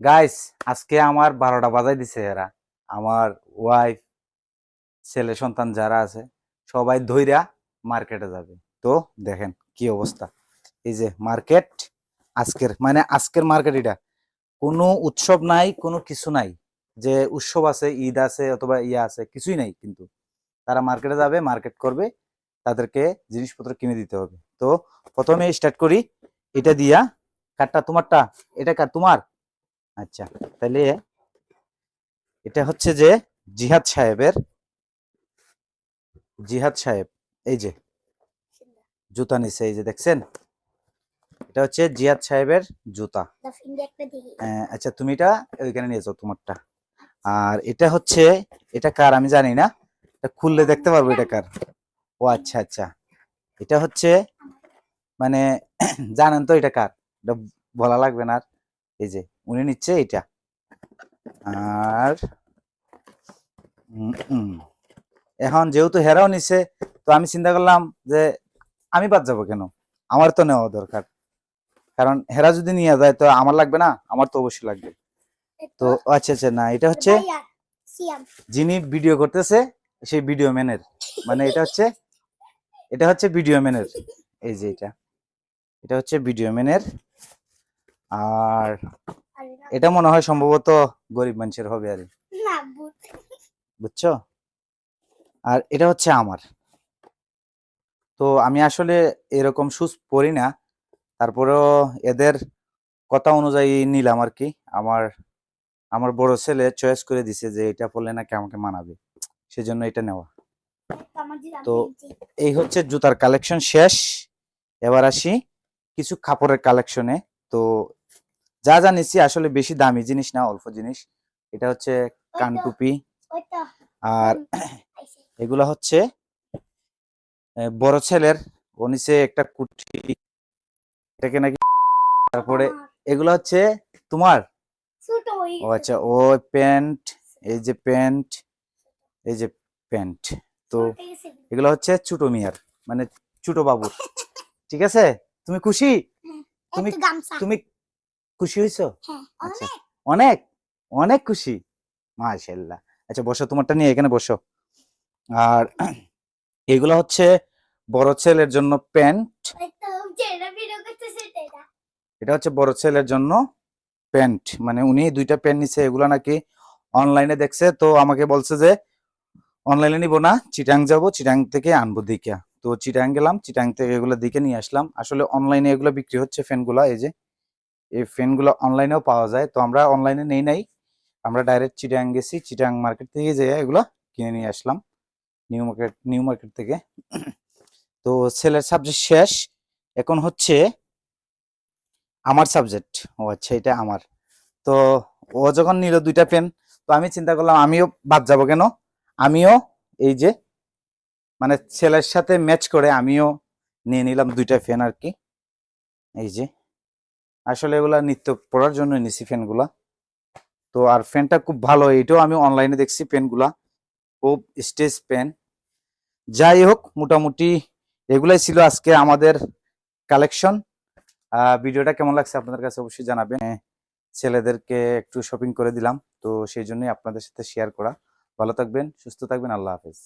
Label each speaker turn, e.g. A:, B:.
A: Guys, আজকে আমার 12টা বাজাই দিছে এরা। আমার ওয়াইফ, ছেলে সন্তান যারা আছে সবাই ধইরা মার্কেটে যাবে। তো দেখেন কি অবস্থা। এই যে মার্কেট, আজকের মার্কেট এটা। কোনো উৎসব নাই, কোনো কিছু নাই যে উৎসব আছে, ঈদ আছে অথবা ইয়া আছে, কিছুই নাই। কিন্তু তারা মার্কেটে যাবে, মার্কেট করবে, তাদেরকে জিনিসপত্র কিনে দিতে হবে। তো প্রথমে স্টার্ট করি এটা দিয়া। কারটা তোমারটা? এটা কার, তোমার? আচ্ছা, তাহলে এটা হচ্ছে যে জিহাদ সাহেবের। জিহাদ সাহেব এই যে জুতা নিছে, এই যে দেখছেন, এটা হচ্ছে জিহাদ সাহেবের জুতা। আচ্ছা, তুমি এটা ওইখানে নিয়ে যাও তোমারটা। আর এটা হচ্ছে, এটা কার আমি জানি না, এটা খুললে দেখতে পারবো এটা কার। ও আচ্ছা আচ্ছা, এটা হচ্ছে মানে জানেন তো এটা কার, এটা বলা লাগবে না আর। এই যে উনি নিচ্ছে এটা। আর এখন যেহেতু হেরাও নিছে, তো আমি চিন্তা করলাম যে আমি বাদ যাবো কেন, আমার তো নেওয়া দরকার। কারণ হেরা যদি নিয়ে যায় তো আমার লাগবে না, আমার তো অবশ্যই লাগবে। তো আচ্ছা আচ্ছা, না এটা হচ্ছে যিনি ভিডিও করতেছে সেই ভিডিও ম্যানের, মানে এটা হচ্ছে ভিডিও ম্যানের। এই যে এটা হচ্ছে ভিডিও ম্যানের। আর এটা মনে হয় সম্ভবত গরিব মানুষের হবে আর, বুঝছো। আর এটা হচ্ছে আমার। তো আমি আসলে এরকম শুজ পরি না, তারপরেও এদের কথা অনুযায়ী নিলাম আর কি। আমার আমার বড় ছেলে চয়েস করে দিছে যে এটা পরলে নাকি আমাকে মানাবে, সেজন্য এটা নেওয়া। তো এই হচ্ছে জুতার কালেকশন শেষ। এবার আসি কিছু কাপড়ের কালেকশনে। তো যা যা নিচ্ছি আসলে বেশি দামি জিনিস না, অল্প জিনিস। এটা হচ্ছে কানটুপি। আর এগুলা হচ্ছে বড় ছেলের, ও নিচে একটা কুঠি, এটাকে নাকি। তারপরে এগুলা হচ্ছে তোমার। ও আচ্ছা, ও প্যান্ট, এই যে প্যান্ট, এই যে প্যান্ট। তো এগুলো হচ্ছে ছোট মিয়ার, মানে ছোট বাবুর। ঠিক আছে, তুমি খুশি? তুমি তুমি খুশি হয়েছো? আচ্ছা, অনেক অনেক খুশি, মাশাআল্লাহ। আচ্ছা বসো, তোমারটা নিয়ে এখানে বসো। আর এগুলো হচ্ছে বড় ছেলের জন্য প্যান্ট। এটা হচ্ছে বড় ছেলের জন্য প্যান্ট, মানে উনি দুইটা প্যান্ট নিছে। এগুলো নাকি অনলাইনে দেখছে, তো আমাকে বলছে যে অনলাইনে নিব না, চিটাং যাব, চিটাং থেকে আনবো দিকা। তো চিটাং গেলাম, চিটাং থেকে এগুলো দিকে নিয়ে আসলাম। আসলে অনলাইনে এগুলো বিক্রি হচ্ছে ফ্যানগুলো, এই যে এই ফ্যানগুলো অনলাইনেও পাওয়া যায়। তো আমরা অনলাইনে নেই নাই, আমরা ডাইরেক্ট চিটাং গেছি, চিটাং মার্কেট থেকে যে এগুলো কিনে নিয়ে আসলাম, নিউ মার্কেট থেকে। তো ছেলের সাবজেক্ট শেষ, এখন হচ্ছে আমার সাবজেক্ট। ও আচ্ছা, এটা আমার। তো ও যখন নিল দুইটা পেন, তো আমি চিন্তা করলাম আমিও বাদ যাব কেন। আমিও এই যে মানে ছেলের সাথে ম্যাচ করে আমিও নিয়ে নিলাম দুইটা ফ্যান আর কি। এই যে আসলে এগুলা নিত্য পড়ার জন্য নিছি ফ্যানগুলা। তো আর ফ্যানটা খুব ভালো, এটাও আমি অনলাইনে দেখছি ফ্যানগুলা, খুব স্টেজ ফ্যান। যাই হোক, মোটামুটি এগুলাই ছিল আজকে আমাদের কালেকশন। ভিডিওটা কেমন লাগছে আপনাদের কাছে অবশ্যই জানাবেন। ছেলেদেরকে একটু শপিং করে দিলাম, তো সেই জন্যই আপনাদের সাথে শেয়ার করা। ভালো থাকবেন, সুস্থ থাকবেন, আল্লাহ হাফেজ।